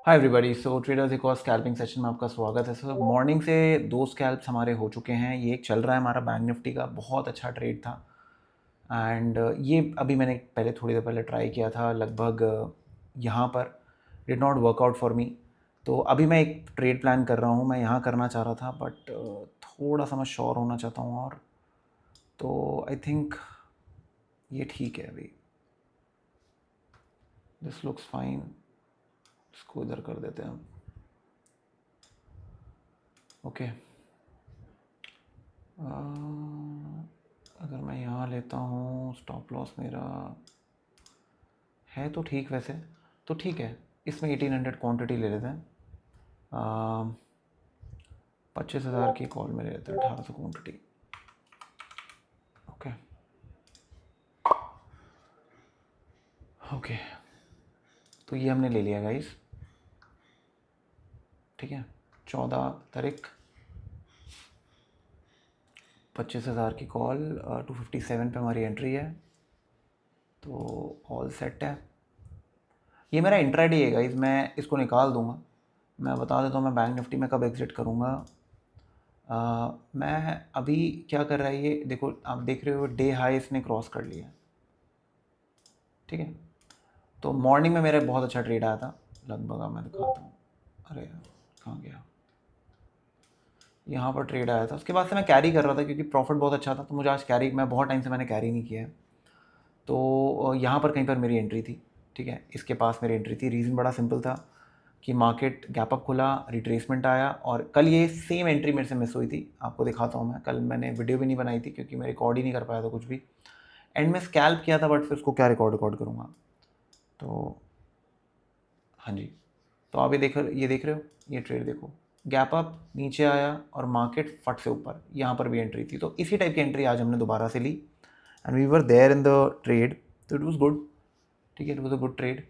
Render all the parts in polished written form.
Hi everybody. सो traders एक और scalping session में आपका स्वागत है। सर मॉर्निंग से दो स्कैल्प्स हमारे हो चुके हैं। ये एक चल रहा है हमारा बैंक निफ्टी का, बहुत अच्छा ट्रेड था। एंड ये अभी मैंने पहले थोड़ी देर पहले ट्राई किया था, लगभग यहाँ पर did not workout for me. तो अभी मैं एक ट्रेड प्लान कर रहा हूँ, मैं यहाँ करना चाह रहा था बट थोड़ा सा मैं श्योर होना चाहता हूँ। और तो आई थिंक ये ठीक है। अभी दिस लुक्स फाइन, इसको इधर कर देते हैं हम। ओके, अगर मैं यहाँ लेता हूँ स्टॉप लॉस मेरा है तो ठीक, वैसे तो ठीक है। इसमें 1800 क्वांटिटी ले लेते हैं। 25,000 की कॉल में ले लेते हैं, 1800 क्वांटिटी। ओके ओके, तो ये हमने ले लिया गाइस। ठीक है, 14 तारीख, 25,000 की कॉल, 257 पे हमारी एंट्री है, तो ऑल सेट है। ये मेरा इंट्राडे है गाइस, मैं इसको निकाल दूंगा। मैं बता देता हूँ मैं बैंक निफ्टी में कब एग्जिट करूँगा। मैं अभी क्या कर रहा है ये देखो, आप देख रहे हो डे हाई इसने क्रॉस कर लिया। ठीक है, तो मॉर्निंग में मेरा बहुत अच्छा ट्रेड आया था, लगभग अब मैं दिखाता हूँ। अरे यार कहाँ गया, यहाँ पर ट्रेड आया था। उसके बाद से मैं कैरी कर रहा था क्योंकि प्रॉफिट बहुत अच्छा था, तो मुझे आज कैरी, मैं बहुत टाइम से मैंने कैरी नहीं किया है। तो यहाँ पर कहीं पर मेरी एंट्री थी। ठीक है, इसके पास मेरी एंट्री थी। रीज़न बड़ा सिंपल था कि मार्केट गैप अप खुला, रिट्रेसमेंट आया, और कल ये सेम एंट्री मेरे से मिस हुई थी। आपको दिखाता हूँ मैं, कल मैंने वीडियो भी नहीं बनाई थी क्योंकि मैं रिकॉर्ड ही नहीं कर पाया था कुछ भी। एंड में स्कैल्प किया था, बट फिर उसको क्या रिकॉर्ड करूँगा। तो हाँ जी, तो आप ये देख रहे हो, ये ट्रेड देखो, गैप अप नीचे आया और मार्केट फट से ऊपर, यहाँ पर भी एंट्री थी। तो इसी टाइप की एंट्री आज हमने दोबारा से ली and we were there in the trade, तो इट वाज गुड। ठीक है, it was a good trade.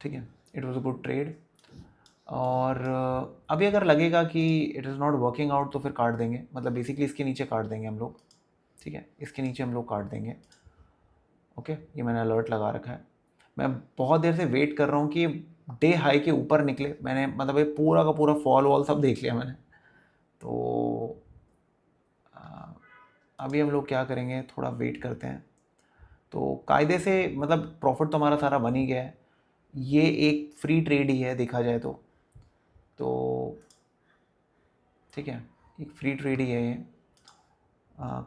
ठीक है, it was a good trade. और अभी अगर लगेगा कि it is not working out तो फिर काट देंगे, मतलब बेसिकली इसके नीचे काट देंगे हम लोग। ठीक है, इसके नीचे हम लोग काट देंगे। ओके, ये मैंने अलर्ट लगा रखा है। मैं बहुत देर से वेट कर रहा हूँ कि डे हाई के ऊपर निकले। मैंने मतलब ये पूरा का पूरा फॉल वॉल सब देख लिया मैंने। तो अभी हम लोग क्या करेंगे, थोड़ा वेट करते हैं। तो कायदे से मतलब प्रॉफिट तो हमारा सारा बन ही गया है। ये एक फ्री ट्रेड ही है देखा जाए तो ठीक है, एक फ्री ट्रेड ही है ये।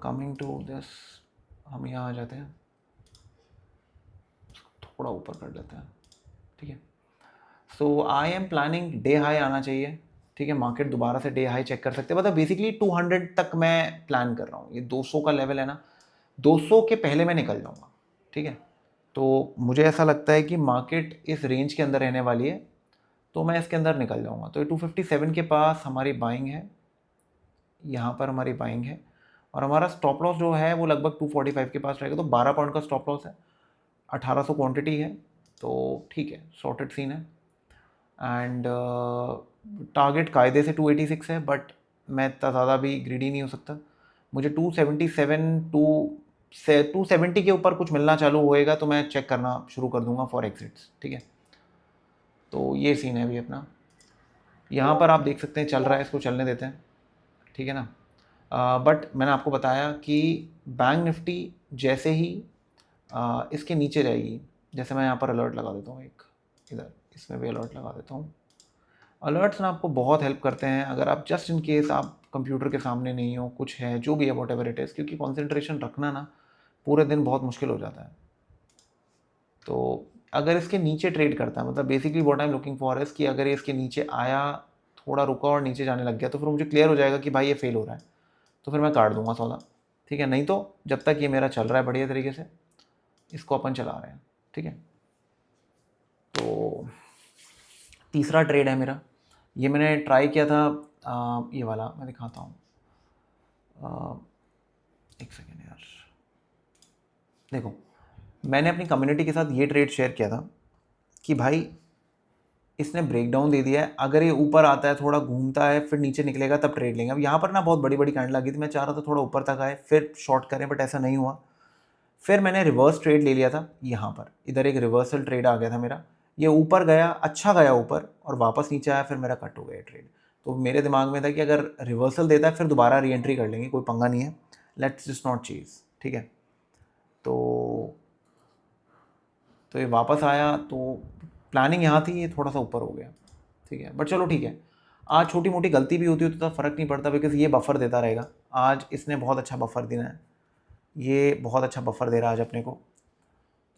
कमिंग टू दिस, हम यहाँ आ जाते हैं, थोड़ा ऊपर कर लेते हैं। ठीक है, so I am planning day high आना चाहिए। ठीक है, मार्केट दोबारा से डे हाई चेक कर सकते हैं, मतलब बेसिकली 200 तक मैं प्लान कर रहा हूँ। ये 200 का लेवल है ना, 200 के पहले मैं निकल जाऊँगा। ठीक है, तो मुझे ऐसा लगता है कि मार्केट इस रेंज के अंदर रहने वाली है, तो मैं इसके अंदर निकल जाऊँगा। तो ये 257 के पास हमारी बाइंग है, यहाँ पर हमारी बाइंग है, और हमारा स्टॉप लॉस जो है वो लगभग 245 के पास रहेगा। तो 12 पॉइंट का स्टॉप लॉस है, 1800 क्वांटिटी है, तो ठीक है, सॉर्टेड सीन है। एंड टारगेट कायदे से 286 है, बट मैं इतना ज़्यादा भी ग्रीडी नहीं हो सकता। मुझे 277 270 के ऊपर कुछ मिलना चालू होएगा तो मैं चेक करना शुरू कर दूंगा फॉर एग्जिट्स। ठीक है, तो ये सीन है अभी अपना। यहाँ पर आप देख सकते हैं चल रहा है, इसको चलने देते हैं। ठीक है ना, बट मैंने आपको बताया कि बैंक निफ्टी जैसे ही इसके नीचे रहेगी, जैसे मैं यहाँ पर अलर्ट लगा देता हूँ एक, इधर इसमें भी अलर्ट लगा देता हूँ। अलर्ट्स ना आपको बहुत हेल्प करते हैं अगर आप जस्ट इन केस आप कंप्यूटर के सामने नहीं हो, कुछ है जो भी है वॉट एवर इट इज़, क्योंकि कॉन्सेंट्रेशन रखना ना पूरे दिन बहुत मुश्किल हो जाता है। तो अगर इसके नीचे ट्रेड करता है, मतलब basically what I am looking for is कि अगर ये इसके नीचे आया, थोड़ा रुका और नीचे जाने लग गया, तो फिर मुझे क्लियर हो जाएगा कि भाई ये फेल हो रहा है, तो फिर मैं काट दूंगा सौदा। ठीक है, नहीं तो जब तक ये मेरा चल रहा है बढ़िया तरीके से, इसको अपन चला रहे हैं। ठीक है, तो तीसरा ट्रेड है मेरा, ये मैंने ट्राई किया था। ये वाला मैं दिखाता हूँ, एक सेकेंड यार। देखो, मैंने अपनी कम्युनिटी के साथ ये ट्रेड शेयर किया था कि भाई इसने ब्रेकडाउन दे दिया है, अगर ये ऊपर आता है, थोड़ा घूमता है, फिर नीचे निकलेगा, तब ट्रेड लेंगे। अब यहाँ पर ना बहुत बड़ी बड़ी कैंडल लगी थी, मैं चाह रहा था थोड़ा ऊपर तक आए फिर शॉर्ट करें, बट ऐसा नहीं हुआ। फिर मैंने रिवर्स ट्रेड ले लिया था यहाँ पर, इधर एक रिवर्सल ट्रेड आ गया था मेरा, ये ऊपर गया, अच्छा गया ऊपर और वापस नीचे आया, फिर मेरा कट हो गया ट्रेड। तो मेरे दिमाग में था कि अगर रिवर्सल देता है फिर दोबारा री एंट्री कर लेंगे, कोई पंगा नहीं है, लेट्स जस्ट नॉट चेज, ठीक है। तो ये वापस आया, तो प्लानिंग यहाँ थी, ये थोड़ा सा ऊपर हो गया, ठीक है, बट चलो ठीक है। आज छोटी मोटी गलती भी होती है तो फ़र्क नहीं पड़ता, बिकॉज ये बफर देता रहेगा। आज इसने बहुत अच्छा बफर देना है, ये बहुत अच्छा बफर दे रहा है आज अपने को,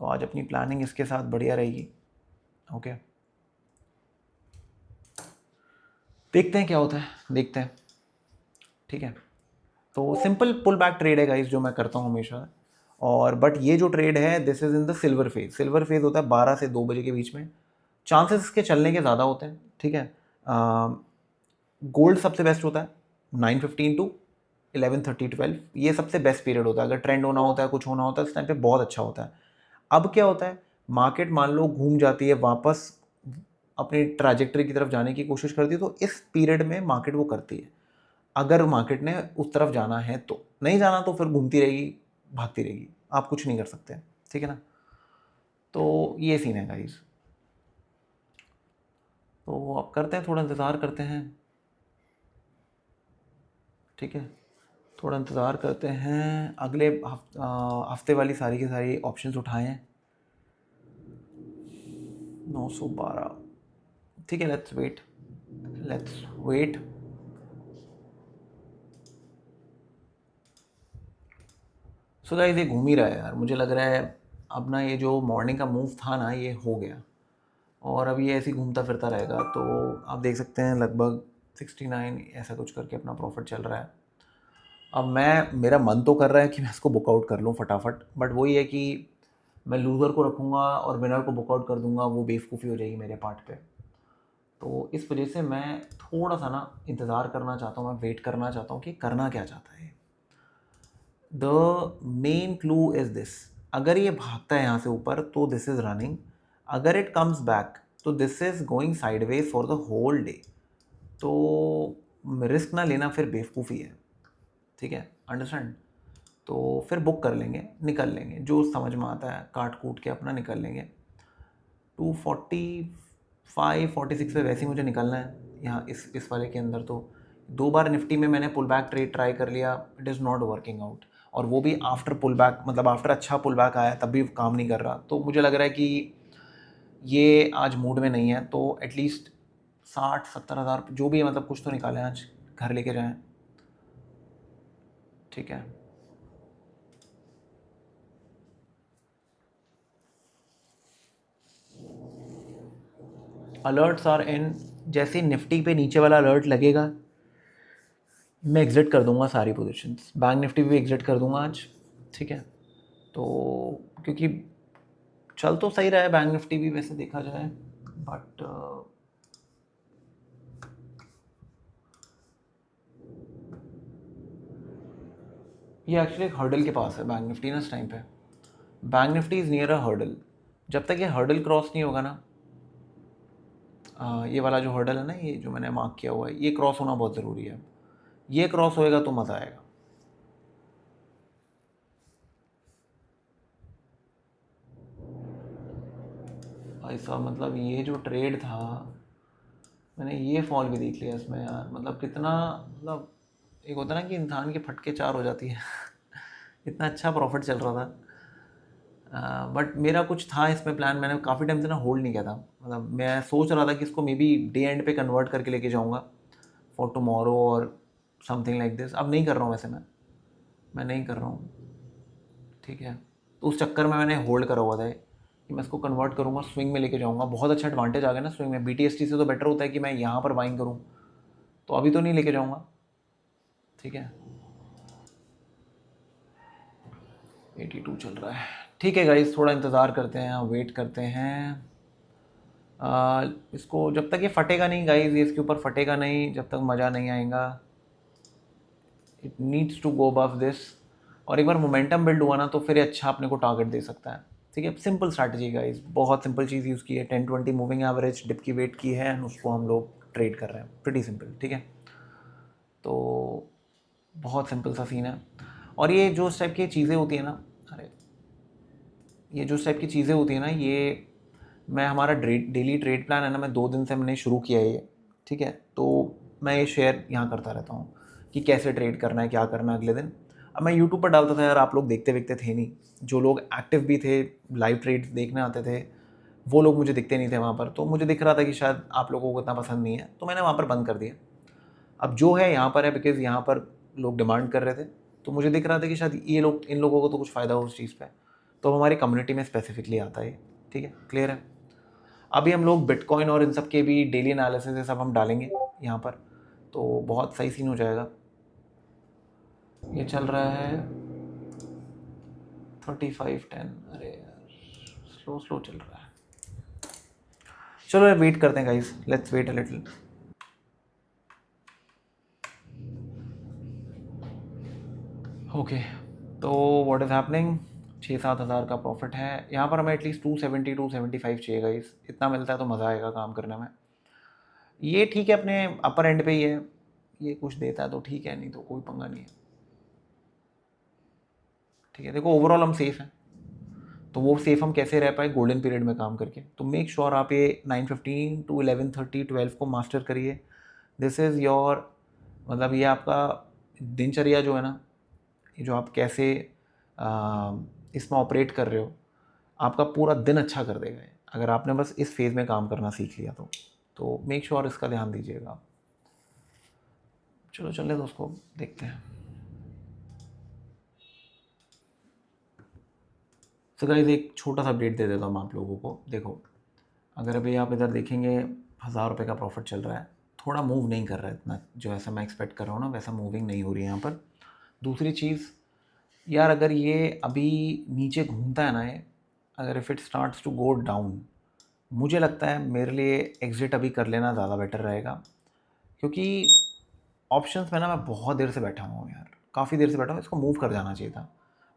तो आज अपनी प्लानिंग इसके साथ बढ़िया रहेगी। ओके, देखते हैं क्या होता है, देखते हैं, ठीक है। तो सिंपल पुल बैक ट्रेड है गाइस जो मैं करता हूँ हमेशा, और बट ये जो ट्रेड है this is in the silver phase. Silver phase होता है 12 से 2 बजे के बीच में, चांसेस इसके चलने के ज़्यादा होते हैं, ठीक है। गोल्ड सबसे बेस्ट होता है 9:15 टू 11:30 12, ये सबसे बेस्ट पीरियड होता है। अगर ट्रेंड होना होता है, कुछ होना होता है, इस टाइम पे बहुत अच्छा होता है। अब क्या होता है, मार्केट मान लो घूम जाती है, वापस अपनी ट्रैजेक्टरी की तरफ जाने की कोशिश करती है, तो इस पीरियड में मार्केट वो करती है। अगर मार्केट ने उस तरफ जाना है तो, नहीं जाना तो फिर घूमती रहेगी, भागती रहेगी, आप कुछ नहीं कर सकते, ठीक है ना। तो ये सीन है गाइस, तो अब करते हैं, थोड़ा इंतज़ार करते हैं, ठीक है, थोड़ा इंतज़ार करते हैं। अगले हफ्ते वाली सारी की सारी ऑप्शंस उठाए हैं 912, ठीक है, let's wait, let's wait. So guys ये घूम ही रहा है यार, मुझे लग रहा है अब ना ये जो मॉर्निंग का मूव था ना ये हो गया, और अब ये ऐसे ही घूमता फिरता रहेगा। तो आप देख सकते हैं लगभग 69 ऐसा कुछ करके अपना प्रॉफिट चल रहा है। अब मेरा मन तो कर रहा है कि मैं इसको बुकआउट कर लूँ फटाफट, बट वही है कि मैं लूज़र को रखूँगा और विनर को बुकआउट कर दूँगा, वो बेवकूफ़ी हो जाएगी मेरे पार्ट पे। तो इस वजह से मैं थोड़ा सा ना इंतज़ार करना चाहता हूँ, मैं वेट करना चाहता हूँ कि करना क्या चाहता है। The main clue is this, अगर ये भागता है यहाँ से ऊपर तो दिस इज़ रनिंग, अगर इट कम्स बैक तो this is going sideways for the whole day. तो रिस्क ना लेना फिर बेवकूफ़ी है, ठीक है, अंडरस्टैंड। तो फिर बुक कर लेंगे, निकल लेंगे, जो समझ में आता है काट कूट के अपना निकल लेंगे। 245-46 पे वैसे ही मुझे निकलना है यहाँ इस वाले के अंदर। तो 2 बार निफ्टी में मैंने पुल बैक ट्रेड ट्राई कर लिया, it is not working out, और वो भी आफ्टर पुल बैक, मतलब आफ्टर अच्छा पुल बैक आया तब भी काम नहीं कर रहा। तो मुझे लग रहा है कि ये आज मूड में नहीं है, तो एटलीस्ट 60-70 हज़ार जो भी है, मतलब कुछ तो निकालें आज, घर लेके जाएं, ठीक है। अलर्ट्स आर इन, जैसे निफ्टी पे नीचे वाला अलर्ट लगेगा मैं एग्ज़िट कर दूंगा सारी पोजीशंस, बैंक निफ्टी भी एग्ज़िट कर दूंगा आज, ठीक है। तो क्योंकि चल तो सही रहा है बैंक निफ्टी भी वैसे देखा जाए, बट ये एक्चुअली एक हर्डल के पास है बैंक निफ्टी ना इस टाइम पे। Bank Nifty is near a hurdle, जब तक ये हर्डल क्रॉस नहीं होगा ना, ये वाला जो हर्डल है ना, ये जो मैंने मार्क किया हुआ है, ये क्रॉस होना बहुत ज़रूरी है। ये क्रॉस होएगा तो मज़ा आएगा। भाई साहब, मतलब ये जो ट्रेड था, मैंने ये फॉल भी देख लिया इसमें यार, मतलब कितना, मतलब एक होता है ना कि इंसान की फटके चार हो जाती है इतना अच्छा प्रॉफिट चल रहा था, बट मेरा कुछ था इसमें प्लान, मैंने काफ़ी टाइम से ना होल्ड नहीं किया था। मतलब मैं सोच रहा था कि इसको मे बी डे एंड पे कन्वर्ट करके लेके जाऊँगा फॉर टुमारो और समथिंग लाइक दिस। अब नहीं कर रहा हूँ वैसे, मैं नहीं कर रहा हूँ, ठीक है। तो उस चक्कर में मैंने होल्ड करा हुआ था कि मैं इसको कन्वर्ट करूँगा, स्विंग में लेके जाऊँगा। बहुत अच्छा एडवांटेज आ गया ना स्विंग में, BTST से तो बेटर होता है कि मैं यहाँ पर बाइंग करूँ, तो अभी तो नहीं लेके जाऊँगा, ठीक है। 82 चल रहा है, ठीक है गाइस, थोड़ा इंतज़ार करते हैं, वेट करते हैं। इसको जब तक ये फटेगा नहीं गाइस, ये इसके ऊपर फटेगा नहीं जब तक मज़ा नहीं आएगा। It needs to go above this, और एक बार मोमेंटम बिल्ड हुआ ना तो फिर अच्छा अपने को टारगेट दे सकता है, ठीक है। सिंपल स्ट्रैटेजी गाइस, बहुत सिंपल चीज़ यूज़ की है, 10-20 मूविंग एवरेज डिप की वेट की है, उसको हम लोग ट्रेड कर रहे हैं, प्रीटी सिंपल, ठीक है। तो बहुत सिंपल सा सीन है, और ये जो इस टाइप की चीज़ें होती है ना, अरे ये जो टाइप की चीज़ें होती हैं ना, ये मैं हमारा डेली ट्रेड प्लान है ना, मैं 2 दिन से मैंने शुरू किया है ये, ठीक है। तो मैं ये शेयर यहाँ करता रहता हूँ कि कैसे ट्रेड करना है, क्या करना है अगले दिन। अब मैं यूट्यूब पर डालता था यार, आप लोग देखते वेखते थे नहीं, जो लोग एक्टिव भी थे, लाइव ट्रेड्स देखने आते थे, वो लोग मुझे दिखते नहीं थे वहाँ पर। तो मुझे दिख रहा था कि शायद आप लोगों को इतना पसंद नहीं है, तो मैंने वहाँ पर बंद कर दिया। अब जो है यहाँ पर है, बिकॉज़ यहाँ पर लोग डिमांड कर रहे थे, तो मुझे दिख रहा था कि शायद ये लोग, इन लोगों को तो कुछ फ़ायदा हो उस चीज़ पे, तो हमारी कम्युनिटी में स्पेसिफिकली आता है, ठीक है, क्लियर है। अभी हम लोग बिटकॉइन और इन सब के भी डेली एनालिसिस ये सब हम डालेंगे यहाँ पर, तो बहुत सही सीन हो जाएगा। ये चल रहा है 3510, अरे यार स्लो स्लो चल रहा है। चलो यार वेट करते हैं guys, let's wait a little. Okay, तो व्हाट इज़ हैपनिंग, 6-7 हज़ार का प्रॉफिट है यहाँ पर। हमें एटलीस्ट 270 275 चाहिए गाइस, इतना मिलता है तो मज़ा आएगा काम करने में। ये ठीक है, अपने अपर एंड पे ही है, ये कुछ देता है तो ठीक है, नहीं तो कोई पंगा नहीं है, ठीक है। देखो ओवरऑल हम सेफ़ हैं, तो वो सेफ हम कैसे रह पाए, गोल्डन पीरियड में काम करके। तो मेक श्योर आप ये 9:15 to 11:30 12 को मास्टर करिए। दिस इज़ योर, मतलब ये आपका दिनचर्या जो है ना, ये जो आप कैसे इसमें ऑपरेट कर रहे हो, आपका पूरा दिन अच्छा कर देगा ये, अगर आपने बस इस फेज़ में काम करना सीख लिया तो मेक श्योर इसका ध्यान दीजिएगा आप। चलो चले तो उसको देखते हैं। तो गाइस एक छोटा सा अपडेट दे देता हूँ आप लोगों को। देखो, अगर अभी आप इधर देखेंगे 1000 रुपये का प्रॉफिट चल रहा है, थोड़ा मूव नहीं कर रहा है इतना, जो ऐसा मैं एक्सपेक्ट कर रहा हूँ ना वैसा मूविंग नहीं हो रही है यहाँ पर। दूसरी चीज़ यार, अगर ये अभी नीचे घूमता है ना ये, अगर if it starts to go down, मुझे लगता है मेरे लिए एग्ज़िट अभी कर लेना ज़्यादा बेटर रहेगा, क्योंकि ऑप्शंस में ना मैं बहुत देर से बैठा हुआ हूँ यार, काफ़ी देर से बैठा हूँ, इसको मूव कर जाना चाहिए था।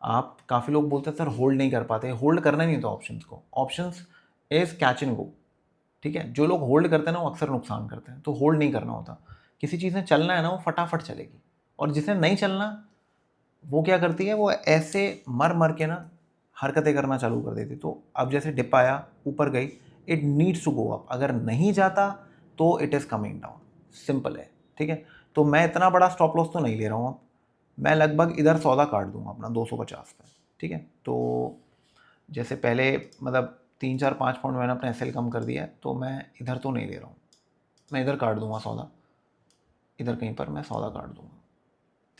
आप काफ़ी लोग बोलते हैं सर होल्ड नहीं कर पाते, होल्ड करना ही नहीं था ऑप्शंस को। Options is catch and go, ठीक है। जो लोग होल्ड करते हैं ना वो अक्सर नुकसान करते हैं, तो होल्ड नहीं करना होता। किसी चीज़ ने चलना है ना, वो फटाफट चलेगी, और जिसने नहीं चलना वो क्या करती है, वो ऐसे मर मर के ना हरकतें करना चालू कर देती। तो अब जैसे डिप आया, ऊपर गई, it needs to go up, अगर नहीं जाता तो it is coming down, simple है, ठीक है। तो मैं इतना बड़ा स्टॉप लॉस तो नहीं ले रहा हूँ अब, मैं लगभग इधर सौदा काट दूंगा अपना 250 पे, ठीक है। तो जैसे पहले मतलब 3-4-5 पॉइंट मैंने अपना एसएल कम कर दिया है, तो मैं इधर तो नहीं ले रहा हूँ, मैं इधर काट दूंगा सौदा, इधर कहीं पर मैं सौदा काट दूंगा,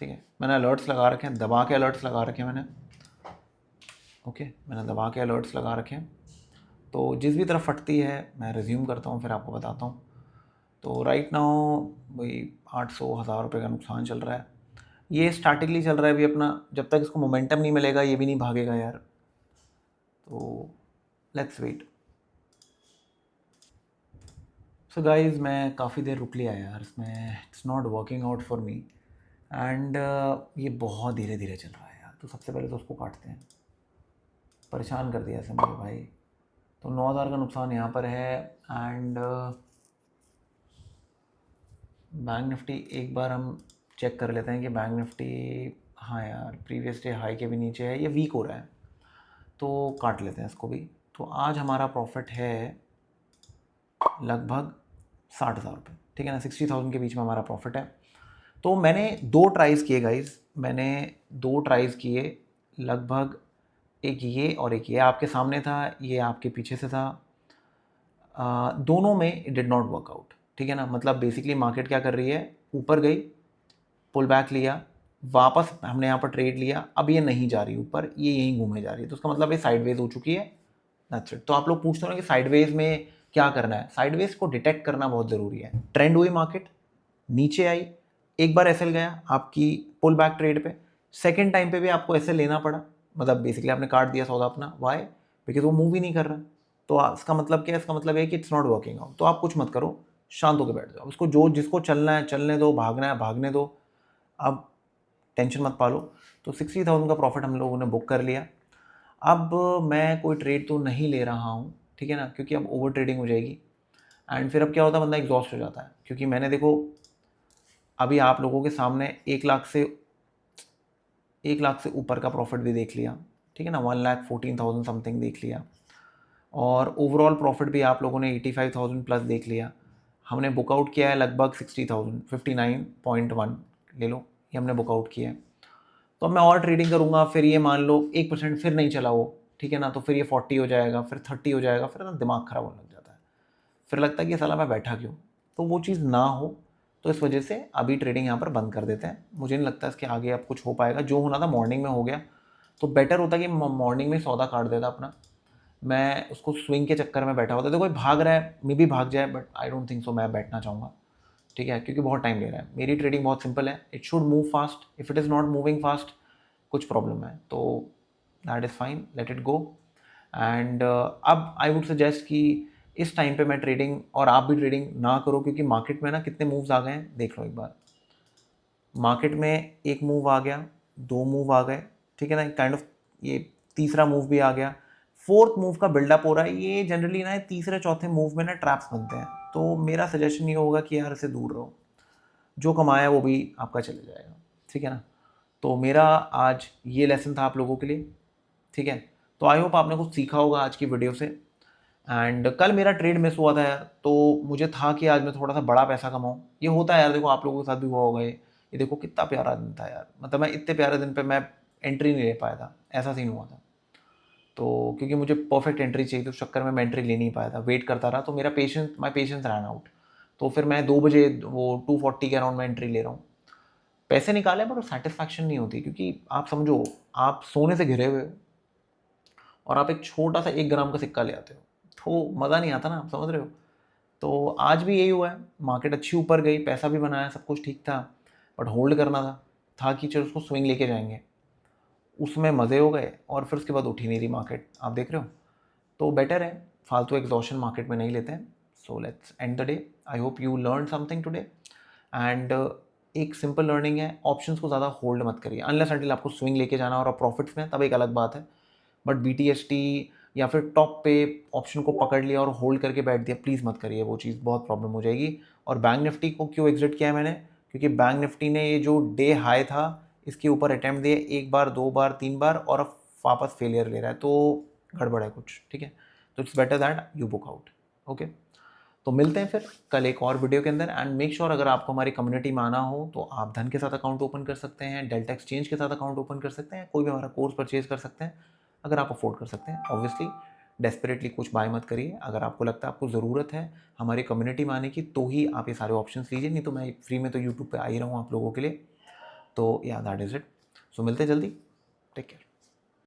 ठीक है। मैंने अलर्ट्स लगा रखे हैं, दबा के अलर्ट्स लगा रखे हैं मैंने, ओके, मैंने दबा के अलर्ट्स लगा रखे हैं। तो जिस भी तरफ फटती है मैं रिज्यूम करता हूँ, फिर आपको बताता हूँ। तो राइट नाउ वही 800-1000 रुपये का नुकसान चल रहा है। ये स्टार्टिंगली चल रहा है अभी अपना, जब तक इसको मोमेंटम नहीं मिलेगा ये भी नहीं भागेगा यार, तो लेट्स वेट। सो गाइज मैं काफ़ी देर रुक लिया यार इसमें, it's not working out for me, and ये बहुत धीरे धीरे चल रहा है यार। तो सबसे पहले तो उसको काटते हैं, परेशान कर दिया ऐसे मुझे भाई। तो 9000 का नुकसान यहाँ पर है। एंड बैंक निफ्टी एक बार हम चेक कर लेते हैं कि बैंक निफ्टी, हाँ यार प्रीवियस डे हाई के भी नीचे है, ये वीक हो रहा है, तो काट लेते हैं इसको भी। तो आज हमारा प्रॉफिट है लगभग 60,000 रुपये, ठीक है ना, 60,000 के बीच में हमारा प्रॉफिट है। तो मैंने 2 ट्राइज़ किए गाइज़, मैंने 2 ट्राइज़ किए लगभग, एक ये और एक ये आपके सामने था, ये आपके पीछे से था। दोनों में it did not work out, ठीक है ना। मतलब बेसिकली मार्केट क्या कर रही है, ऊपर गई, पुल बैक लिया, वापस हमने यहाँ पर ट्रेड लिया, अब ये नहीं जा रही ऊपर, ये यहीं घूमे जा रही है, तो उसका मतलब ये साइडवेज हो चुकी है, दैट्स इट। तो आप लोग पूछते हो ना कि साइडवेज में क्या करना है, साइडवेज को डिटेक्ट करना बहुत ज़रूरी है। ट्रेंड हुई मार्केट, नीचे आई, एक बार एसएल गया आपकी पुल बैक ट्रेड पे, सेकेंड टाइम पे भी आपको एसएल लेना पड़ा, मतलब बेसिकली आपने काट दिया सौदा अपना, वाई, बिकॉज वो मूव ही नहीं कर रहा। तो इसका मतलब क्या है, इसका मतलब है कि इट्स नॉट वर्किंग आउट। तो आप कुछ मत करो, शांत होकर बैठ जाओ, उसको जो जिसको चलना है चलने दो, भागना है भागने दो, अब टेंशन मत पालो। तो 60,000 का प्रॉफिट हम लोगों ने बुक कर लिया। अब मैं कोई ट्रेड तो नहीं ले रहा हूँ, ठीक है ना, क्योंकि अब ओवर ट्रेडिंग हो जाएगी, एंड फिर अब क्या होता है, बंदा एग्जॉस्ट हो जाता है। क्योंकि मैंने देखो अभी आप लोगों के सामने 1 लाख से ऊपर का प्रॉफिट भी देख लिया, ठीक है ना, 1,14,000 समथिंग देख लिया, और ओवरऑल प्रॉफिट भी आप लोगों ने 85,000 प्लस देख लिया। हमने बुकआउट किया है लगभग 60,000, 59.1 ले लो, ये हमने बुकआउट किया है। तो अब मैं और ट्रेडिंग करूँगा, फिर ये मान लो 1% फिर नहीं चला वो, ठीक है ना, तो फिर ये 40 हो जाएगा, फिर 30 हो जाएगा, फिर ना दिमाग ख़राब होने लग जाता है, फिर लगता है कि साला मैं बैठा क्यों। तो वो चीज़ ना हो, तो इस वजह से अभी ट्रेडिंग यहाँ पर बंद कर देते हैं। मुझे नहीं लगता इसके आगे अब कुछ हो पाएगा, जो होना था मॉर्निंग में हो गया, तो बेटर होता कि मॉर्निंग में सौदा काट देता अपना, मैं उसको स्विंग के चक्कर में बैठा होता। तो कोई भाग रहा है, मे भी भाग जाए, but I don't think so मैं बैठना चाहूँगा, ठीक है, क्योंकि बहुत टाइम ले रहा है। मेरी ट्रेडिंग बहुत सिंपल है, it should move fast, if it is not moving fast कुछ प्रॉब्लम है, तो that is fine, let it go. And अब आई वुड सजेस्ट कि इस टाइम पे मैं ट्रेडिंग, और आप भी ट्रेडिंग ना करो, क्योंकि मार्केट में ना कितने मूव्स आ गए हैं देख लो एक बार। मार्केट में एक मूव आ गया, दो मूव आ गए, ठीक है ना, काइंड ऑफ ये तीसरा मूव भी आ गया, फोर्थ मूव का बिल्डअप हो रहा है। ये जनरली ना तीसरे चौथे मूव में ना ट्रैप्स बनते हैं, तो मेरा सजेशन ये होगा कि यार इससे दूर रहो, जो कमाया वो भी आपका चले जाएगा, ठीक है ना। तो मेरा आज ये लेसन था आप लोगों के लिए, ठीक है। तो आई होप आपने कुछ सीखा होगा आज की वीडियो से। एंड कल मेरा ट्रेड मिस हुआ था यार, तो मुझे था कि आज मैं थोड़ा सा बड़ा पैसा कमाऊँ। ये होता है यार, देखो आप लोगों के साथ भी हुआ होगा ये देखो कितना प्यारा दिन था यार, मतलब मैं इतने प्यारे दिन पे मैं एंट्री नहीं ले पाया था, ऐसा सीन हुआ था। तो क्योंकि मुझे परफेक्ट एंट्री चाहिए थी, उस चक्कर में मैं एंट्री ले नहीं पाया था, वेट करता रहा, तो मेरा माई पेशेंस रन आउट। तो फिर मैं 2 बजे वो 240 के अराउंड में एंट्री ले रहा हूँ। पैसे निकाले बट वो सेटिस्फैक्शन नहीं होती, क्योंकि आप समझो आप सोने से घिरे हुए हो और आप एक छोटा सा 1 ग्राम का सिक्का ले आते हो, तो मज़ा नहीं आता ना, आप समझ रहे हो। तो आज भी यही हुआ है, मार्केट अच्छी ऊपर गई, पैसा भी बनाया, सब कुछ ठीक था, बट होल्ड करना था कि चलो उसको स्विंग लेके जाएंगे, उसमें मज़े हो गए, और फिर उसके बाद उठ ही नहीं रही मार्केट, आप देख रहे हो। तो बेटर है फालतू एग्जॉशन मार्केट में नहीं लेते हैं। So let's end the day, I hope you learn something today. And एक सिंपल लर्निंग है, ऑप्शंस को ज़्यादा होल्ड मत करिए अनलेस अंटिल आपको स्विंग लेके जाना और प्रॉफिट्स में, तब एक अलग बात है। बट BTST या फिर टॉप पे ऑप्शन को पकड़ लिया और होल्ड करके बैठ दिया, प्लीज़ मत करिए, वो चीज़ बहुत प्रॉब्लम हो जाएगी। और बैंक निफ्टी को क्यों एग्जिट किया है मैंने, क्योंकि बैंक निफ्टी ने ये जो डे हाई था इसके ऊपर अटैम्प्ट दिए 1 बार 2 बार 3 बार, और अब वापस फेलियर ले रहा है, तो गड़बड़ है कुछ, ठीक है। तो it's better that you book out, okay. तो मिलते हैं फिर कल एक और वीडियो के अंदर। एंड मेक श्योर अगर आपको हमारी कम्युनिटी में आना हो तो आप धन के साथ अकाउंट ओपन कर सकते हैं, डेल्टा एक्सचेंज के साथ अकाउंट ओपन कर सकते हैं, कोई भी हमारा कोर्स परचेज कर सकते हैं अगर आप अफोर्ड कर सकते हैं। ऑब्वियसली डेस्परेटली कुछ बाय मत करिए, अगर आपको लगता है आपको ज़रूरत है हमारी कम्युनिटी में आने की तो ही आप ये सारे ऑप्शन लीजिए, नहीं तो मैं फ्री में तो यूट्यूब पर आ ही रहा हूँ आप लोगों के लिए। तो या दैट इज़ इट। सो मिलते हैं जल्दी, टेक केयर।